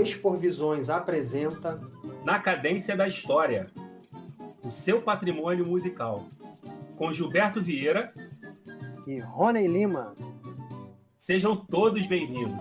Exporvisões apresenta Na Cadência da História, o seu patrimônio musical, com Gilberto Vieira e Rony Lima. Sejam todos bem-vindos.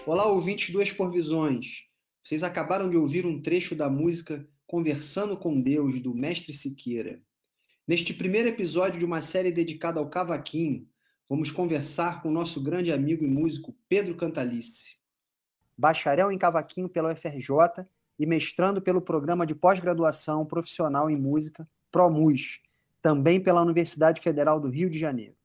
Olá, ouvintes do Exporvisões. Vocês acabaram de ouvir um trecho da música Conversando com Deus, do Mestre Siqueira. Neste primeiro episódio de uma série dedicada ao cavaquinho, vamos conversar com o nosso grande amigo e músico Pedro Cantalice. Bacharel em cavaquinho pela UFRJ e mestrando pelo Programa de Pós-Graduação Profissional em Música, ProMus, também pela Universidade Federal do Rio de Janeiro.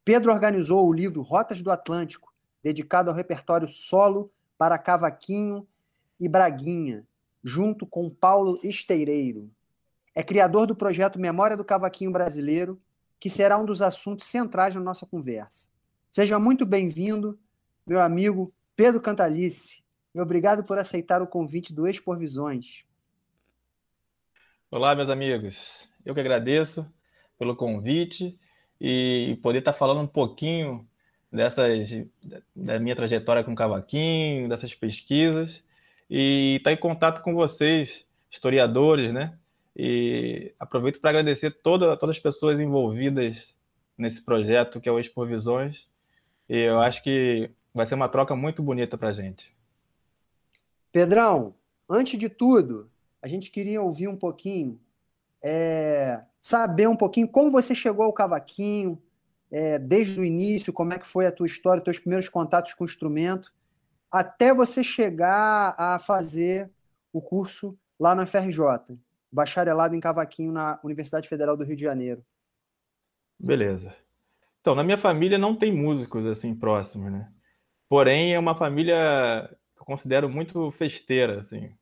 Pedro organizou o livro Rotas do Atlântico, dedicado ao repertório solo para cavaquinho e braguinha, junto com Paulo Esteireiro. É criador do projeto Memória do Cavaquinho Brasileiro, que será um dos assuntos centrais na nossa conversa. Seja muito bem-vindo, meu amigo Pedro Cantalice, e obrigado por aceitar o convite do Exporvisões. Olá, meus amigos. Eu que agradeço pelo convite e poder estar falando um pouquinho da minha trajetória com cavaquinho, dessas pesquisas, e estar em contato com vocês, historiadores, né? E aproveito para agradecer todas as pessoas envolvidas nesse projeto que é o Exporvisões, e eu acho que vai ser uma troca muito bonita para a gente. Pedrão, antes de tudo, a gente queria ouvir um pouquinho, saber um pouquinho como você chegou ao cavaquinho, desde o início, como é que foi a tua história, teus primeiros contatos com o instrumento, até você chegar a fazer o curso lá na UFRJ, bacharelado em cavaquinho na Universidade Federal do Rio de Janeiro. Beleza. Então, na minha família não tem músicos assim próximos, né? Porém, é uma família que eu considero muito festeira, assim.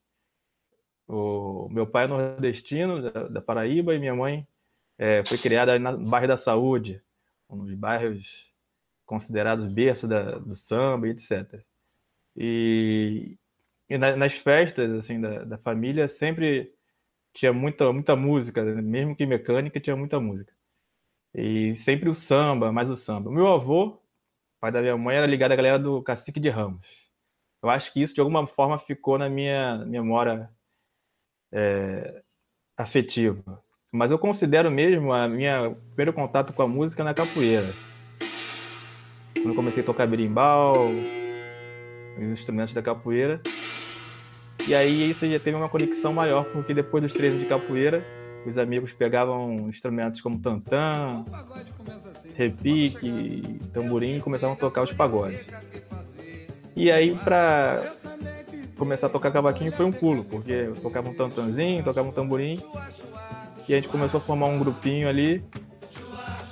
O meu pai é nordestino, da Paraíba, e minha mãe foi criada no bairro da Saúde, um dos bairros considerados berço do samba, etc. E nas festas assim da família sempre tinha muita música, né? Mesmo que mecânica, tinha muita música. E sempre o samba, mais o samba. O meu avô, pai da minha mãe, era ligado à galera do Cacique de Ramos. Eu acho que isso, de alguma forma, ficou na minha memória afetiva. Mas eu considero mesmo a minha primeiro contato com a música na capoeira. Quando eu comecei a tocar berimbau, os instrumentos da capoeira. E aí isso já teve uma conexão maior, porque depois dos treinos de capoeira, os amigos pegavam instrumentos como tantã, repique, tamborim e começavam a tocar os pagodes. E aí, para começar a tocar cavaquinho foi um pulo, porque eu tocava um tantãzinho, tocava um tamborim, e a gente começou a formar um grupinho ali,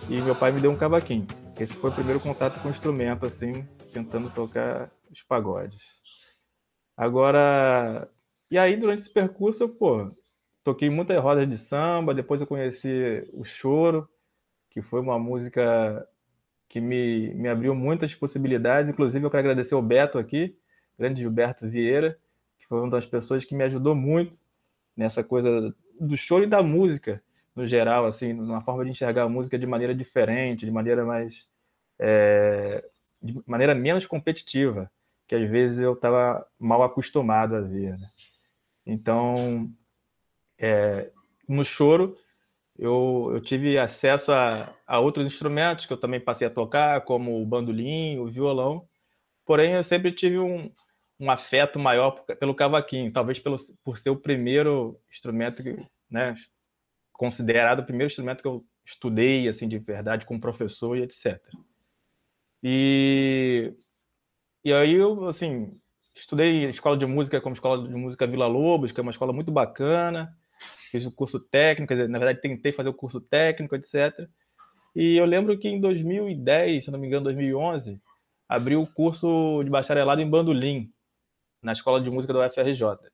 e meu pai me deu um cavaquinho. Esse foi o primeiro contato com o instrumento, assim, tentando tocar os pagodes. Agora, e aí durante esse percurso, eu, toquei muitas rodas de samba, depois eu conheci o choro, que foi uma música que me abriu muitas possibilidades. Inclusive, eu quero agradecer ao Beto aqui, grande Gilberto Vieira, que foi uma das pessoas que me ajudou muito nessa coisa do choro e da música, no geral, assim, numa forma de enxergar a música de maneira diferente, de maneira de maneira menos competitiva, que às vezes eu estava mal acostumado a ver, né? Então, no choro, eu tive acesso a outros instrumentos que eu também passei a tocar, como o bandolim, o violão. Porém, eu sempre tive um afeto maior pelo cavaquinho, talvez por ser o primeiro instrumento, né, considerado o primeiro instrumento que eu estudei assim de verdade com professor e etc. E aí eu assim estudei escola de música como Escola de Música Vila Lobos, que é uma escola muito bacana. Fiz o curso técnico, quer dizer, na verdade tentei fazer o curso técnico, etc. E eu lembro que em 2010, se não me engano, 2011, abriu o curso de bacharelado em bandolim na Escola de Música da UFRJ.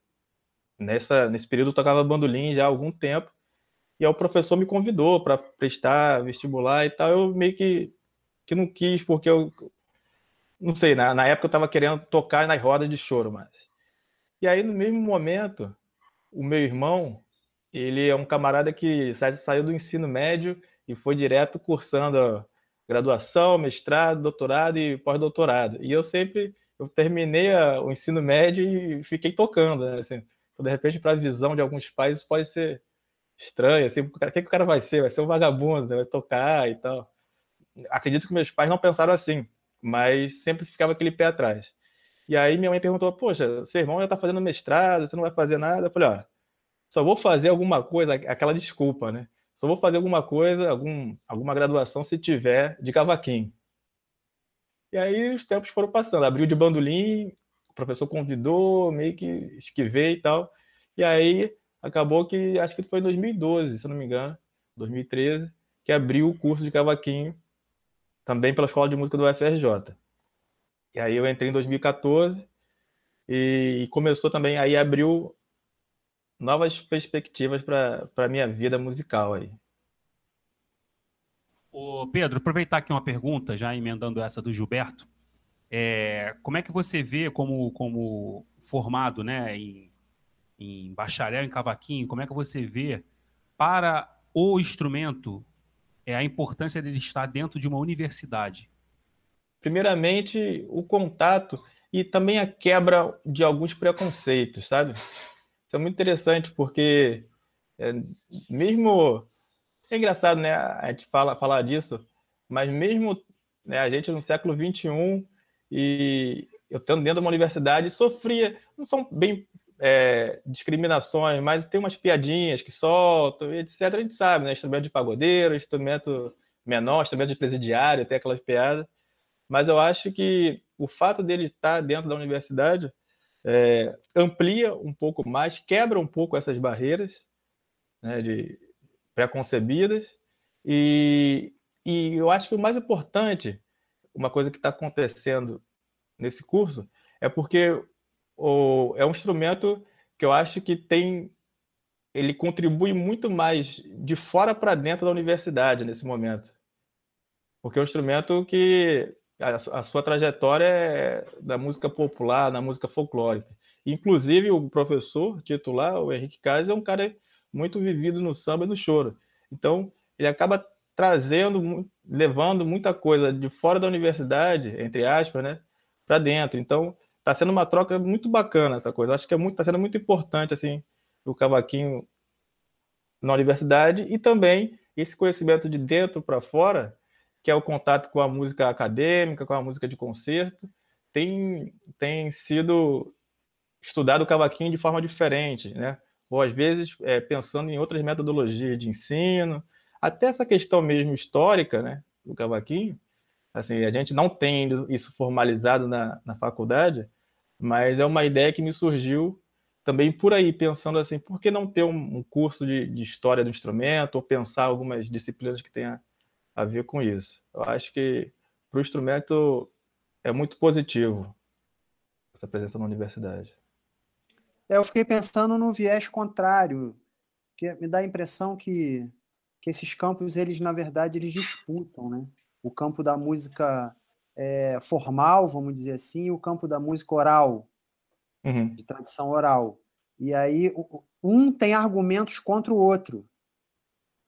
Nesse período eu tocava bandolim já há algum tempo, e aí o professor me convidou para prestar vestibular e tal. Eu meio que não quis, porque eu não sei, na época eu estava querendo tocar nas rodas de choro, mas. E aí, no mesmo momento, o meu irmão, ele é um camarada que saiu do ensino médio e foi direto cursando graduação, mestrado, doutorado e pós-doutorado. E eu terminei o ensino médio e fiquei tocando, né? Assim, de repente, para a visão de alguns pais, isso pode ser estranho, assim, o que o cara vai ser? Vai ser um vagabundo, né? Vai tocar e tal. Acredito que meus pais não pensaram assim, mas sempre ficava aquele pé atrás. E aí minha mãe perguntou, poxa, seu irmão já está fazendo mestrado, você não vai fazer nada? Eu falei, ó, só vou fazer alguma coisa, aquela desculpa, né? Só vou fazer alguma coisa, alguma graduação se tiver de cavaquinho. E aí os tempos foram passando, abriu de bandolim, o professor convidou, meio que esquivei e tal. E aí acabou que, acho que foi em 2012, se eu não me engano, 2013, que abriu o curso de cavaquinho também pela Escola de Música do UFRJ. E aí eu entrei em 2014 e começou também, aí abriu novas perspectivas para a minha vida musical aí. Ô Pedro, aproveitar aqui uma pergunta, já emendando essa do Gilberto. Como é que você vê como formado, né, em bacharel em cavaquinho, como é que você vê para o instrumento a importância dele estar dentro de uma universidade? Primeiramente, o contato e também a quebra de alguns preconceitos, sabe? Isso é muito interessante porque mesmo é engraçado, né? A gente falar disso, mas mesmo, né, a gente no século XXI e eu estando dentro de uma universidade sofria, não são bem discriminações, mas tem umas piadinhas que soltam, etc. A gente sabe, né? Instrumento de pagodeiro, instrumento menor, instrumento de presidiário, tem aquelas piadas. Mas eu acho que o fato dele estar dentro da universidade amplia um pouco mais, quebra um pouco essas barreiras, né, pré-concebidas, e eu acho que o mais importante, uma coisa que está acontecendo nesse curso, é porque é um instrumento que eu acho que ele contribui muito mais de fora para dentro da universidade nesse momento. Porque é um instrumento que a sua trajetória é da música popular, na música folclórica. Inclusive, o professor titular, o Henrique Kais, é um cara muito vivido no samba e no choro. Então, ele acaba levando muita coisa de fora da universidade, entre aspas, né, para dentro. Então, está sendo uma troca muito bacana essa coisa. Acho que está sendo muito importante assim, o cavaquinho na universidade e também esse conhecimento de dentro para fora, que é o contato com a música acadêmica, com a música de concerto, tem sido estudado o cavaquinho de forma diferente, né? Ou às vezes pensando em outras metodologias de ensino, até essa questão mesmo histórica, né, do cavaquinho. Assim, a gente não tem isso formalizado na faculdade, mas é uma ideia que me surgiu também por aí, pensando assim, por que não ter um curso de história do instrumento, ou pensar algumas disciplinas que tenha a ver com isso. Eu acho que para o instrumento é muito positivo essa presença na universidade. Eu fiquei pensando no viés contrário, que me dá a impressão que esses campos, eles na verdade, eles disputam, né? O campo da música formal, vamos dizer assim, e o campo da música oral, de tradição oral. E aí um tem argumentos contra o outro.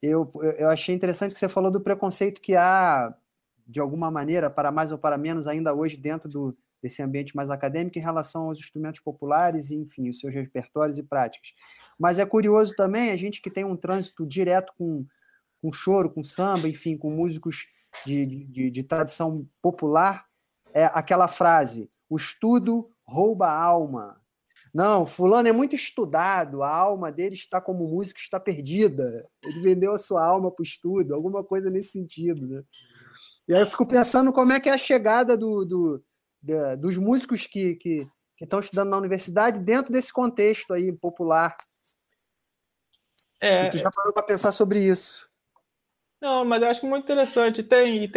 Eu achei interessante que você falou do preconceito que há, de alguma maneira, para mais ou para menos, ainda hoje, dentro desse ambiente mais acadêmico, em relação aos instrumentos populares e, enfim, os seus repertórios e práticas. Mas é curioso também, a gente que tem um trânsito direto com choro, com samba, enfim, com músicos de tradição popular, aquela frase, o estudo rouba a alma. Não, fulano é muito estudado, a alma dele está como músico, está perdida. Ele vendeu a sua alma para o estudo, alguma coisa nesse sentido, né? E aí eu fico pensando como é que é a chegada dos músicos que que estão estudando na universidade dentro desse contexto aí popular. Se tu já parou para pensar sobre isso. Não, mas eu acho muito interessante. Tem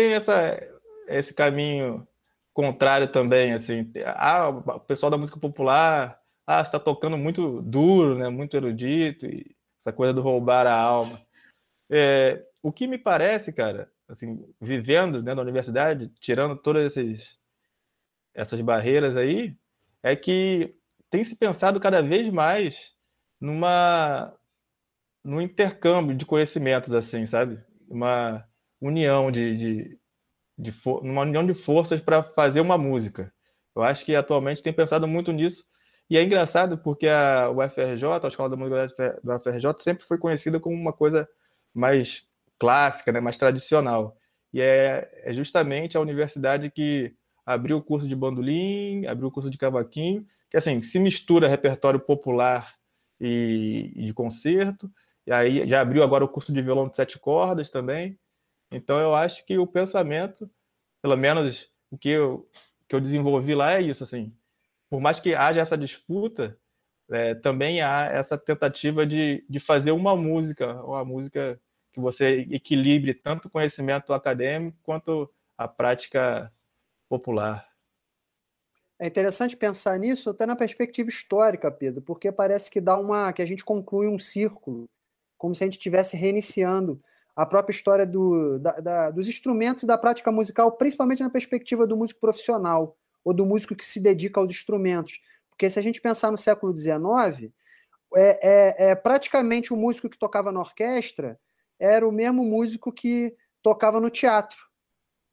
esse caminho contrário também, assim. O pessoal da música popular, você está tocando muito duro, né? Muito erudito, e essa coisa do roubar a alma. O que me parece, cara, assim, vivendo dentro da universidade, tirando todas essas barreiras aí, é que tem se pensado cada vez mais num intercâmbio de conhecimentos, assim, sabe? Uma união numa união de forças para fazer uma música. Eu acho que atualmente tem pensado muito nisso. E é engraçado porque a UFRJ, a Escola da Música da UFRJ, sempre foi conhecida como uma coisa mais clássica, né, mais tradicional. E é justamente a universidade que abriu o curso de bandolim, abriu o curso de cavaquinho, que assim, se mistura repertório popular e de concerto, e aí já abriu agora o curso de violão de 7 cordas também. Então eu acho que o pensamento, pelo menos o que eu desenvolvi lá é isso, assim, por mais que haja essa disputa, também há essa tentativa de fazer uma música que você equilibre tanto o conhecimento acadêmico quanto a prática popular. É interessante pensar nisso até na perspectiva histórica, Pedro, porque parece que que a gente conclui um círculo, como se a gente estivesse reiniciando a própria história dos instrumentos e da prática musical, principalmente na perspectiva do músico profissional, ou do músico que se dedica aos instrumentos. Porque se a gente pensar no século XIX, praticamente o músico que tocava na orquestra era o mesmo músico que tocava no teatro.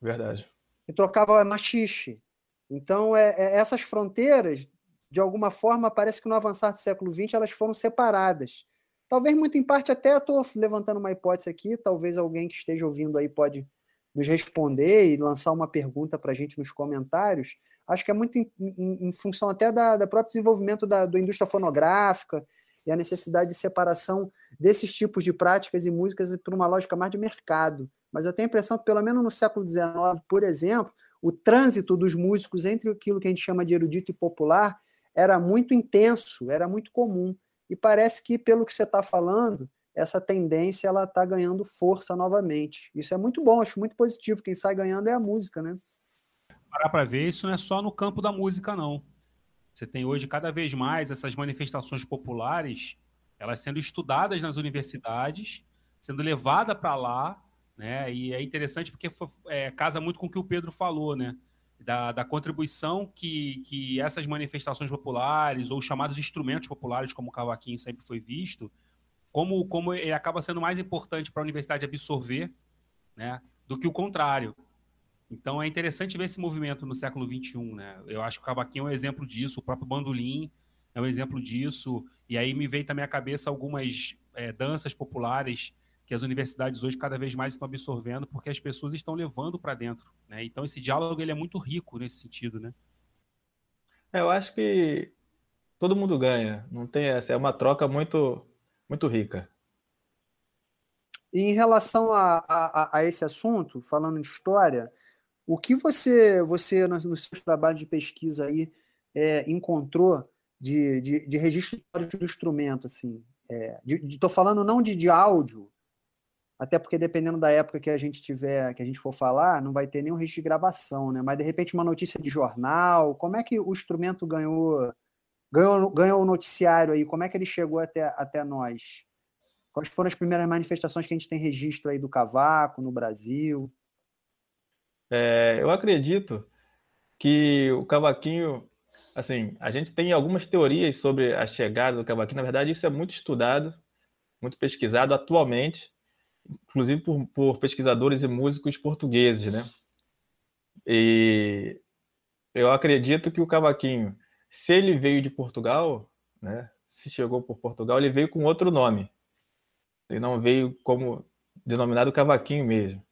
Verdade. Que tocava machixe. Então, essas fronteiras, de alguma forma, parece que no avançar do século XX elas foram separadas. Talvez muito em parte, até estou levantando uma hipótese aqui, talvez alguém que esteja ouvindo aí pode nos responder e lançar uma pergunta para a gente nos comentários. Acho que é muito em função até da próprio desenvolvimento da indústria fonográfica e a necessidade de separação desses tipos de práticas e músicas por uma lógica mais de mercado. Mas eu tenho a impressão que, pelo menos no século XIX, por exemplo, o trânsito dos músicos entre aquilo que a gente chama de erudito e popular era muito intenso, era muito comum. E parece que, pelo que você está falando, essa tendência ela está ganhando força novamente. Isso é muito bom, acho muito positivo. Quem sai ganhando é a música, né? Parar para ver, isso não é só no campo da música, não. Você tem hoje cada vez mais essas manifestações populares, elas sendo estudadas nas universidades, sendo levada para lá, né? E é interessante porque casa muito com o que o Pedro falou, né? Da contribuição que essas manifestações populares ou chamados instrumentos populares, como o cavaquinho sempre foi visto, como ele acaba sendo mais importante para a universidade absorver, né, do que o contrário. Então é interessante ver esse movimento no século XXI, né? Eu acho que o cavaquinho é um exemplo disso, o próprio bandolim é um exemplo disso, e aí me veio também à cabeça algumas danças populares que as universidades hoje cada vez mais estão absorvendo, porque as pessoas estão levando para dentro, né? Então esse diálogo ele é muito rico nesse sentido, né? Eu acho que todo mundo ganha, não tem essa, é uma troca muito, muito rica. E em relação a esse assunto, falando de história, o que você nos seus trabalhos de pesquisa aí encontrou de registro histórico do instrumento, assim? Estou falando não de áudio, até porque dependendo da época que a gente for falar, não vai ter nenhum registro de gravação, né? Mas de repente uma notícia de jornal, como é que o instrumento ganhou o noticiário aí? Como é que ele chegou até nós? Quais foram as primeiras manifestações que a gente tem registro aí do cavaco no Brasil? Eu acredito que o cavaquinho, assim, a gente tem algumas teorias sobre a chegada do cavaquinho. Na verdade, isso é muito estudado, muito pesquisado atualmente, inclusive por pesquisadores e músicos portugueses, né? E eu acredito que o cavaquinho, se ele veio de Portugal, né? Se chegou por Portugal, ele veio com outro nome. Ele não veio como denominado cavaquinho mesmo.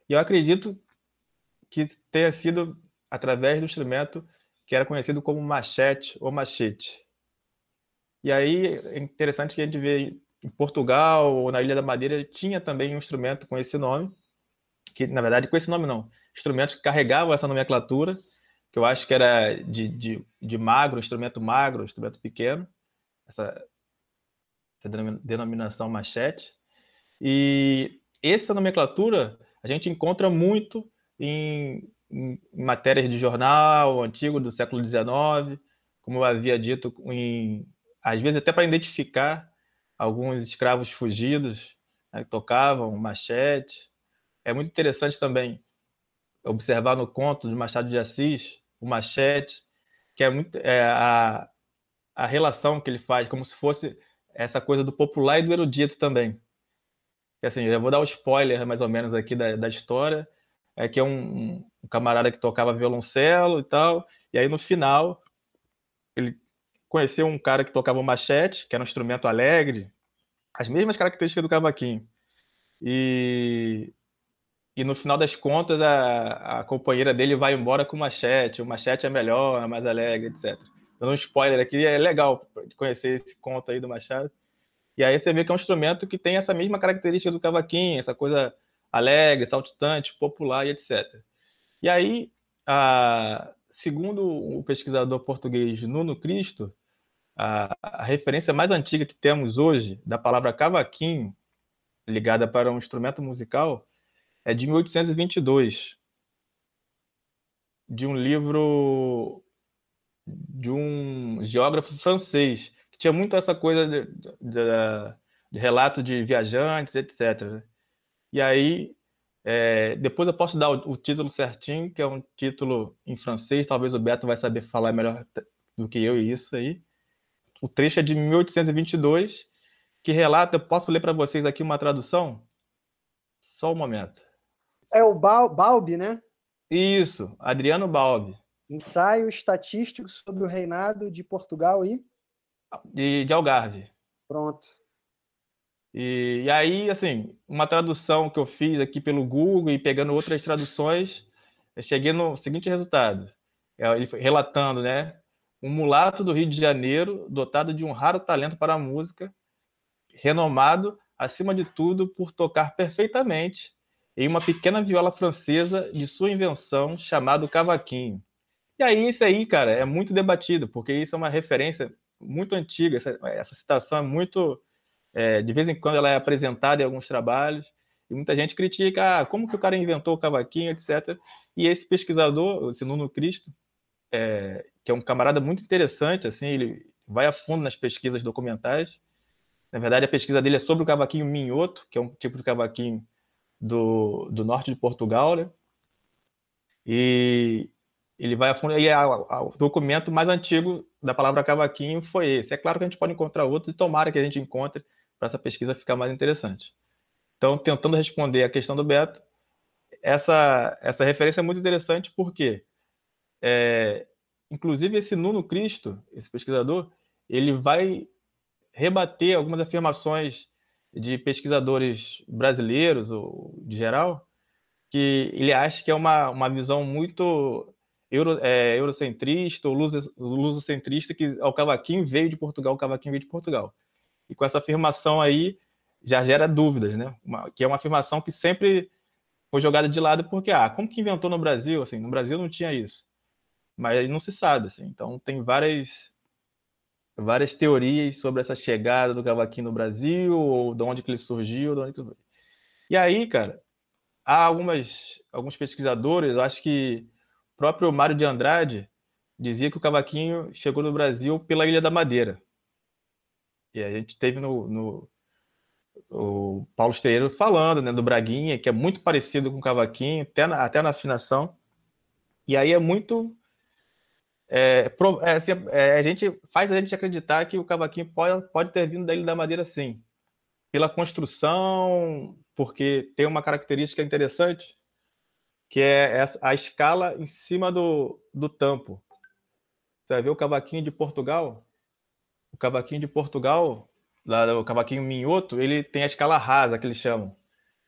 E eu acredito que tenha sido através do instrumento que era conhecido como machete ou machete. E aí é interessante que a gente vê em Portugal ou na Ilha da Madeira tinha também um instrumento com esse nome, que na verdade com esse nome não, instrumentos que carregavam essa nomenclatura, que eu acho que era de magro, instrumento pequeno, essa denominação machete. E essa nomenclatura a gente encontra muito em matérias de jornal antigo do século XIX, como eu havia dito, às vezes até para identificar alguns escravos fugidos, né, que tocavam machete. É muito interessante também observar no conto de Machado de Assis, o machete, que é muito a relação que ele faz, como se fosse essa coisa do popular e do erudito também. Que, assim, eu vou dar um spoiler mais ou menos aqui da história, que é um camarada que tocava violoncelo e tal, e aí no final ele conheceu um cara que tocava o machete, que era um instrumento alegre, as mesmas características do cavaquinho. E no final das contas, a companheira dele vai embora com o machete é melhor, é mais alegre, etc. Dando um spoiler aqui, é legal conhecer esse conto aí do Machado. E aí você vê que é um instrumento que tem essa mesma característica do cavaquinho, essa coisa alegre, saltitante, popular e etc. E aí, segundo o pesquisador português Nuno Cristo, a referência mais antiga que temos hoje da palavra cavaquinho, ligada para um instrumento musical, é de 1822, de um livro de um geógrafo francês, que tinha muito essa coisa de relato de viajantes, etc. E aí, depois eu posso dar o título certinho, que é um título em francês, talvez o Beto vai saber falar melhor do que eu isso aí. O trecho é de 1822, que relata, eu posso ler para vocês aqui uma tradução? Só um momento. É o Balbi, né? Isso, Adriano Balbi. Ensaio estatístico sobre o reinado de Portugal de Algarve. Pronto. E aí, assim, uma tradução que eu fiz aqui pelo Google e pegando outras traduções, eu cheguei no seguinte resultado. Ele relatando, né? Um mulato do Rio de Janeiro, dotado de um raro talento para a música, renomado, acima de tudo, por tocar perfeitamente em uma pequena viola francesa de sua invenção, chamado cavaquinho. E aí, isso aí, cara, é muito debatido, porque isso é uma referência muito antiga, essa citação é muito... de vez em quando ela é apresentada em alguns trabalhos, e muita gente critica, como que o cara inventou o cavaquinho, etc. E esse pesquisador, esse Nuno Cristo, que é um camarada muito interessante, assim, ele vai a fundo nas pesquisas documentais. Na verdade, a pesquisa dele é sobre o cavaquinho minhoto, que é um tipo de cavaquinho do norte de Portugal, né? E ele vai a fundo, e o documento mais antigo da palavra cavaquinho foi esse. É claro que a gente pode encontrar outros, e tomara que a gente encontre para essa pesquisa ficar mais interessante. Então, tentando responder a questão do Beto, essa referência é muito interessante porque, inclusive, esse Nuno Cristo, esse pesquisador, ele vai rebater algumas afirmações de pesquisadores brasileiros, ou de geral, que ele acha que é uma visão muito eurocentrista ou lusocentrista, que o cavaquinho veio de Portugal, o cavaquinho veio de Portugal. E com essa afirmação aí, já gera dúvidas, né? Que é uma afirmação que sempre foi jogada de lado porque, como que inventou no Brasil? Assim, no Brasil não tinha isso. Mas não se sabe, assim. Então, tem várias teorias sobre essa chegada do cavaquinho no Brasil, ou de onde que ele surgiu, de onde que... E aí, cara, há alguns pesquisadores, eu acho que o próprio Mário de Andrade dizia que o cavaquinho chegou no Brasil pela Ilha da Madeira. E a gente teve o Paulo Esteiro falando, né, do Braguinha, que é muito parecido com o cavaquinho, até na afinação. E aí é muito... a gente faz a gente acreditar que o cavaquinho pode ter vindo da Ilha da Madeira, sim. Pela construção, porque tem uma característica interessante, que é a escala em cima do tampo. Você vai ver o cavaquinho de Portugal? O cavaquinho de Portugal, o cavaquinho minhoto, ele tem a escala rasa, que eles chamam,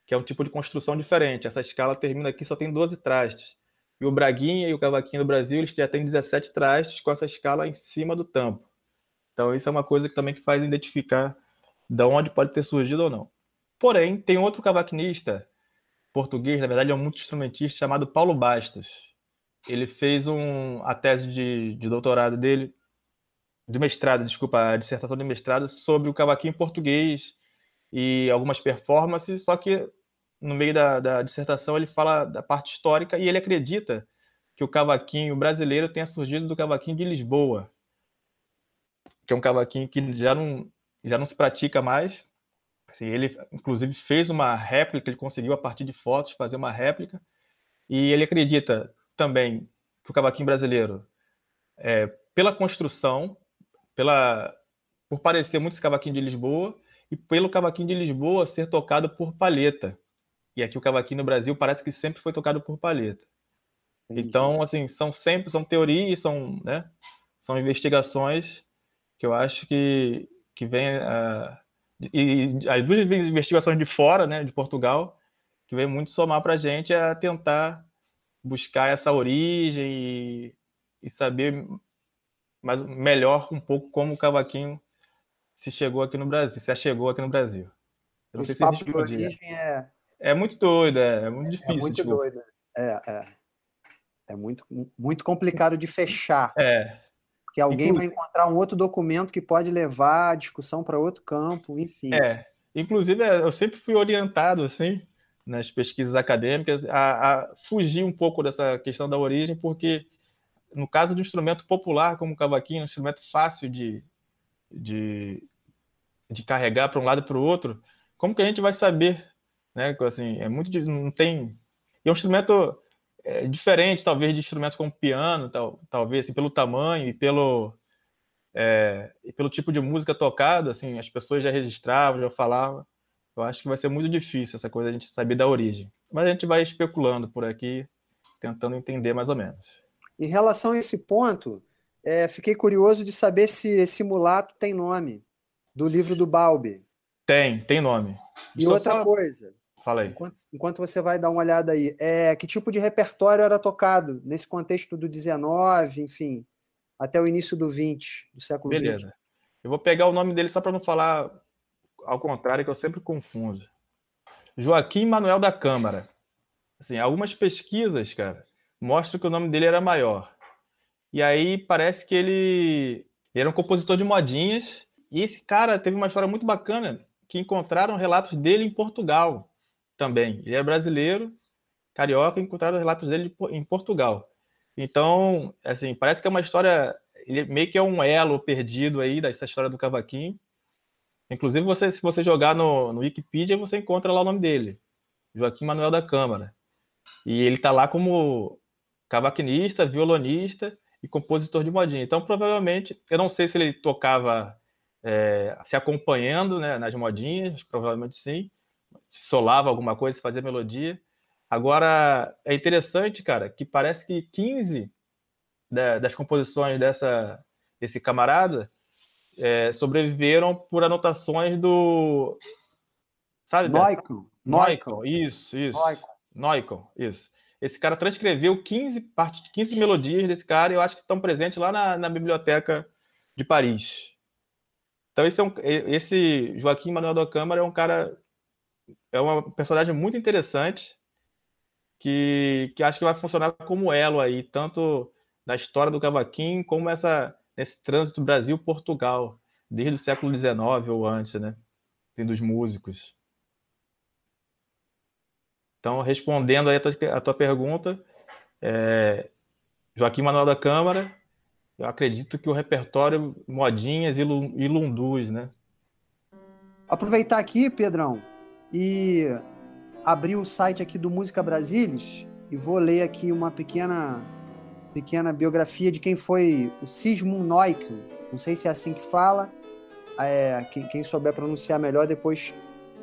que é um tipo de construção diferente. Essa escala termina aqui, só tem 12 trastes. E o Braguinha e o cavaquinho do Brasil, eles já têm 17 trastes com essa escala em cima do tampo. Então, isso é uma coisa que também faz identificar de onde pode ter surgido ou não. Porém, tem outro cavaquinista português, na verdade é um multi-instrumentista, chamado Paulo Bastos. ele fez a tese de doutorado dele, de mestrado, desculpa, a dissertação de mestrado sobre o cavaquinho português e algumas performances, só que no meio da dissertação ele fala da parte histórica e ele acredita que o cavaquinho brasileiro tenha surgido do cavaquinho de Lisboa, que é um cavaquinho que já não se pratica mais. Assim, ele, inclusive, fez uma réplica, ele conseguiu, a partir de fotos, fazer uma réplica, e ele acredita também que o cavaquinho brasileiro, pela construção, por parecer muito esse cavaquinho de Lisboa, e pelo cavaquinho de Lisboa ser tocado por palheta. E aqui o cavaquinho no Brasil parece que sempre foi tocado por palheta. Então, assim, são teorias, são investigações que eu acho que vem... e as duas investigações de fora, né, de Portugal, que vem muito somar para a gente a tentar buscar essa origem e saber melhor um pouco como o cavaquinho se achegou aqui no Brasil. Eu não sei Esse se papo de respondi. origem É muito doido, é muito difícil. É muito desculpa. doido. É muito, muito complicado de fechar. Porque alguém vai encontrar um outro documento que pode levar a discussão para outro campo, enfim. Inclusive, eu sempre fui orientado, assim, nas pesquisas acadêmicas, a fugir um pouco dessa questão da origem, porque no caso do instrumento popular, como o cavaquinho, um instrumento fácil de carregar para um lado e para o outro, como que a gente vai saber, né? Assim, não tem... E é um instrumento diferente, talvez, de instrumentos como piano, talvez, assim, pelo tamanho e pelo tipo de música tocada, assim, as pessoas já registravam, já falavam. Eu acho que vai ser muito difícil essa coisa, a gente saber da origem. Mas a gente vai especulando por aqui, tentando entender mais ou menos. Em relação a esse ponto, fiquei curioso de saber se esse mulato tem nome, do livro do Balbi. Tem nome. E outra coisa, fala aí. Enquanto você vai dar uma olhada aí, que tipo de repertório era tocado nesse contexto do 19, enfim, até o início do 20, do século XX? Beleza. Eu vou pegar o nome dele só para não falar ao contrário, que eu sempre confundo. Joaquim Manuel da Câmara. Assim, algumas pesquisas, cara, mostram que o nome dele era maior. E aí parece que ele era um compositor de modinhas. E esse cara teve uma história muito bacana, que encontraram relatos dele em Portugal também. Ele é brasileiro, carioca, e encontraram relatos dele em Portugal. Então, assim, parece que é uma história... Ele meio que é um elo perdido aí dessa história do cavaquinho. Inclusive, se você jogar no Wikipedia, você encontra lá o nome dele. Joaquim Manuel da Câmara. E ele está lá como cavaquinista, violonista e compositor de modinha. Então, provavelmente, eu não sei se ele tocava se acompanhando, né, nas modinhas, provavelmente sim. Solava alguma coisa, fazia melodia. Agora, é interessante, cara, que parece que 15 das composições desse camarada sobreviveram por anotações do... Sabe? Noicon. Isso. Noicon, isso. Esse cara transcreveu 15 melodias desse cara, e eu acho que estão presentes lá na biblioteca de Paris. Então esse Joaquim Manuel da Câmara é uma personagem muito interessante, que acho que vai funcionar como elo aí, tanto na história do cavaquinho, como nesse trânsito Brasil-Portugal, desde o século XIX ou antes, né? Assim, dos músicos. Então, respondendo aí a tua pergunta, Joaquim Manuel da Câmara, eu acredito que o repertório modinhas e lundus, né? Aproveitar aqui, Pedrão, e abrir o site aqui do Música Brasilis e vou ler aqui uma pequena biografia de quem foi o Sigmund Noichl. Não sei se é assim que fala. Quem souber pronunciar melhor depois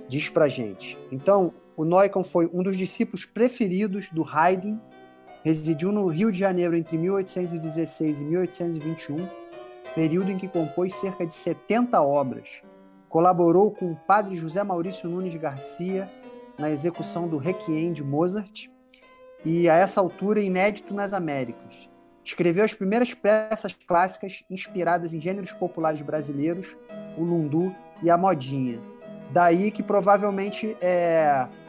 diz pra gente. Então, o Noichl foi um dos discípulos preferidos do Haydn, residiu no Rio de Janeiro entre 1816 e 1821, período em que compôs cerca de 70 obras. Colaborou com o padre José Maurício Nunes Garcia na execução do Requiem de Mozart e, a essa altura, inédito nas Américas. Escreveu as primeiras peças clássicas inspiradas em gêneros populares brasileiros, o lundu e a modinha. Daí que provavelmente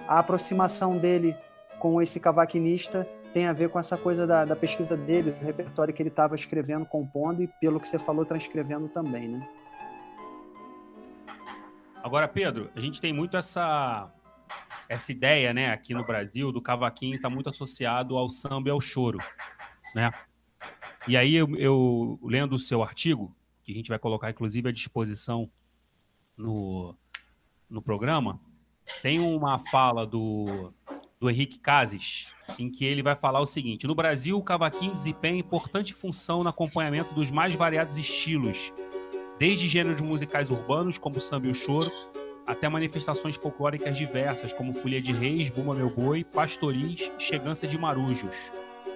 a aproximação dele com esse cavaquinista tem a ver com essa coisa da pesquisa dele, do repertório que ele estava escrevendo, compondo, e pelo que você falou, transcrevendo também, né? Agora, Pedro, a gente tem muito essa ideia, né, aqui no Brasil, do cavaquinho está muito associado ao samba e ao choro, né? E aí, eu lendo o seu artigo, que a gente vai colocar, inclusive, à disposição no programa, tem uma fala do Henrique Cases, em que ele vai falar o seguinte: no Brasil, o cavaquinho desempenha importante função no acompanhamento dos mais variados estilos, desde gêneros musicais urbanos, como o samba e o choro, até manifestações folclóricas diversas, como Folia de Reis, Bumba Meu Boi, Pastoris, Chegança de Marujos.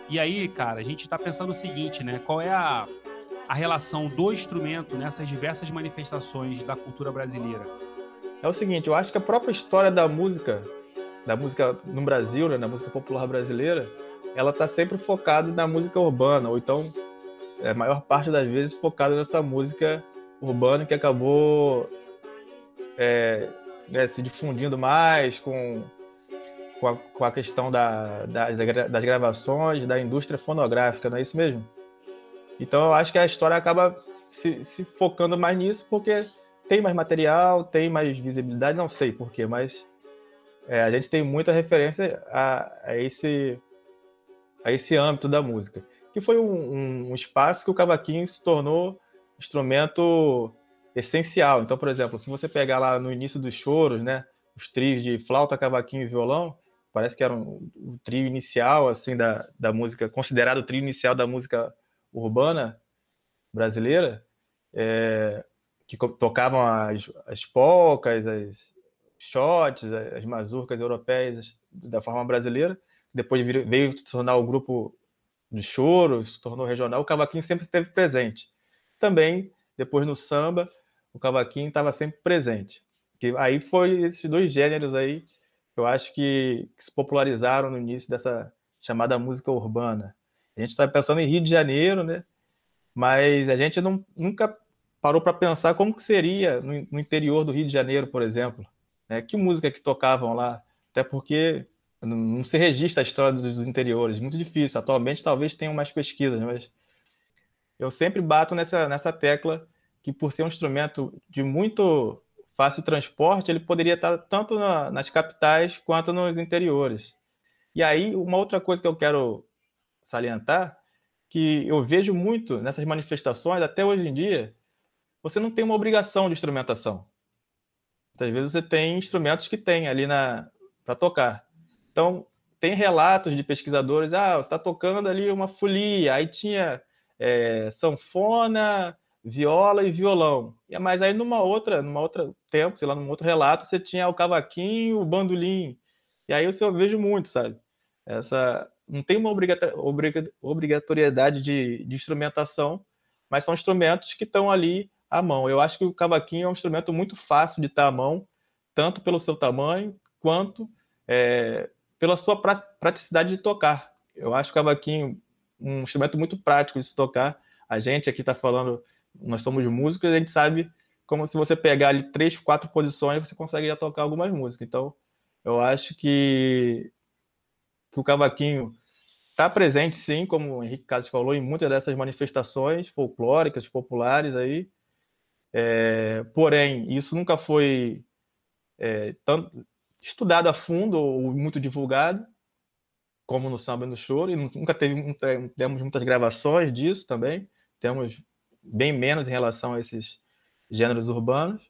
E aí, cara, a gente está pensando o seguinte, né? Qual é a relação do instrumento nessas diversas manifestações da cultura brasileira? É o seguinte, eu acho que a própria história da música no Brasil, né, na música popular brasileira, ela está sempre focada na música urbana, ou então, a maior parte das vezes, focada nessa música urbana que acabou se difundindo mais com a questão das gravações, da indústria fonográfica, não é isso mesmo? Então eu acho que a história acaba se focando mais nisso, porque tem mais material, tem mais visibilidade, não sei porquê, mas a gente tem muita referência a esse âmbito da música, que foi um espaço que o cavaquinho se tornou instrumento essencial. Então, por exemplo, se você pegar lá no início dos choros, né, os trios de flauta, cavaquinho e violão, parece que era o trio inicial assim da música, considerado o trio inicial da música urbana brasileira, que tocavam as polcas, as shots, as mazurcas europeias da forma brasileira. Depois veio se tornar o grupo de choro, se tornou regional. O cavaquinho sempre esteve presente. Também, depois no samba, o cavaquinho estava sempre presente. Que aí foi esses dois gêneros aí que eu acho que se popularizaram no início dessa chamada música urbana. A gente está pensando em Rio de Janeiro, né? Mas a gente nunca parou para pensar como que seria no interior do Rio de Janeiro, por exemplo, né? Que música que tocavam lá, até porque não se registra a história dos interiores, muito difícil. Atualmente talvez tenham mais pesquisas, mas eu sempre bato nessa tecla que, por ser um instrumento de muito fácil transporte, ele poderia estar tanto nas capitais quanto nos interiores. E aí, uma outra coisa que eu quero salientar, que eu vejo muito nessas manifestações, até hoje em dia, você não tem uma obrigação de instrumentação. Muitas vezes você tem instrumentos que tem ali para tocar. Então, tem relatos de pesquisadores, você está tocando ali uma folia, aí tinha sanfona, viola e violão. Mas aí numa outra tempo, sei lá, num outro relato, você tinha o cavaquinho, o bandolim. E aí eu vejo muito, sabe? Não tem uma obrigatoriedade de instrumentação, mas são instrumentos que estão ali à mão. Eu acho que o cavaquinho é um instrumento muito fácil de estar à mão, tanto pelo seu tamanho, quanto pela sua praticidade de tocar. Eu acho o cavaquinho um instrumento muito prático de se tocar. A gente aqui está falando, nós somos músicos, a gente sabe como se você pegar ali 3, 4 posições, você consegue já tocar algumas músicas. Então, eu acho que o cavaquinho está presente, sim, como o Henrique Cases falou, em muitas dessas manifestações folclóricas, populares aí. Porém, isso nunca foi tanto estudado a fundo ou muito divulgado, como no samba e no choro, e nunca temos muitas gravações disso também, temos bem menos em relação a esses gêneros urbanos.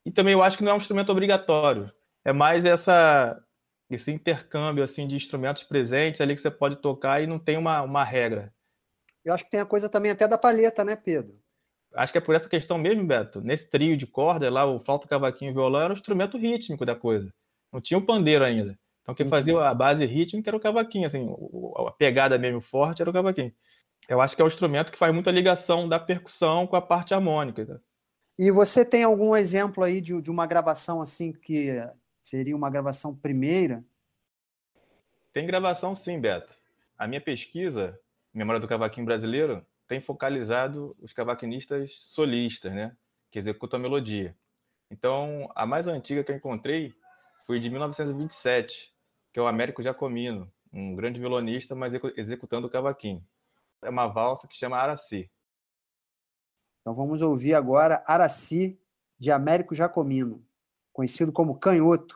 E também eu acho que não é um instrumento obrigatório, é mais esse intercâmbio assim, de instrumentos presentes ali que você pode tocar e não tem uma regra. Eu acho que tem a coisa também até da palheta, né, Pedro? Acho que é por essa questão mesmo, Beto. Nesse trio de corda lá, o flauta, cavaquinho e violão era o instrumento rítmico da coisa. Não tinha o pandeiro ainda. Então quem fazia a base rítmica era o cavaquinho, assim, a pegada mesmo forte era o cavaquinho. Eu acho que é o instrumento que faz muita ligação da percussão com a parte harmônica. Tá? E você tem algum exemplo aí de uma gravação assim que seria uma gravação primeira? Tem gravação sim, Beto. A minha pesquisa, Memória do Cavaquinho Brasileiro, tem focalizado os cavaquinistas solistas, né? Que executam a melodia. Então, a mais antiga que eu encontrei foi de 1927, que é o Américo Giacomino. um grande violonista, mas executando o cavaquinho. É uma valsa que chama Araci. Então vamos ouvir agora Araci, de Américo Jacomino, conhecido como Canhoto.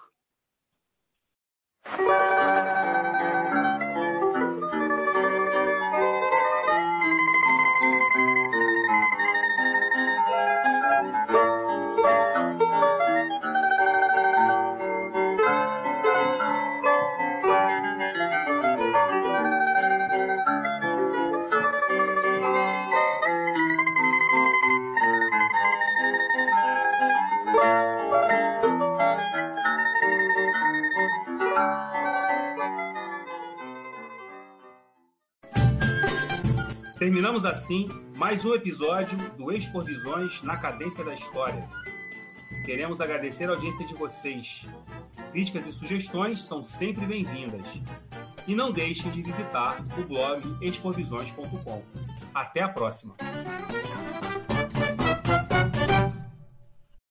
Terminamos assim mais um episódio do Expovisões na Cadência da História. Queremos agradecer a audiência de vocês. Críticas e sugestões são sempre bem-vindas. E não deixem de visitar o blog expovisões.com. Até a próxima!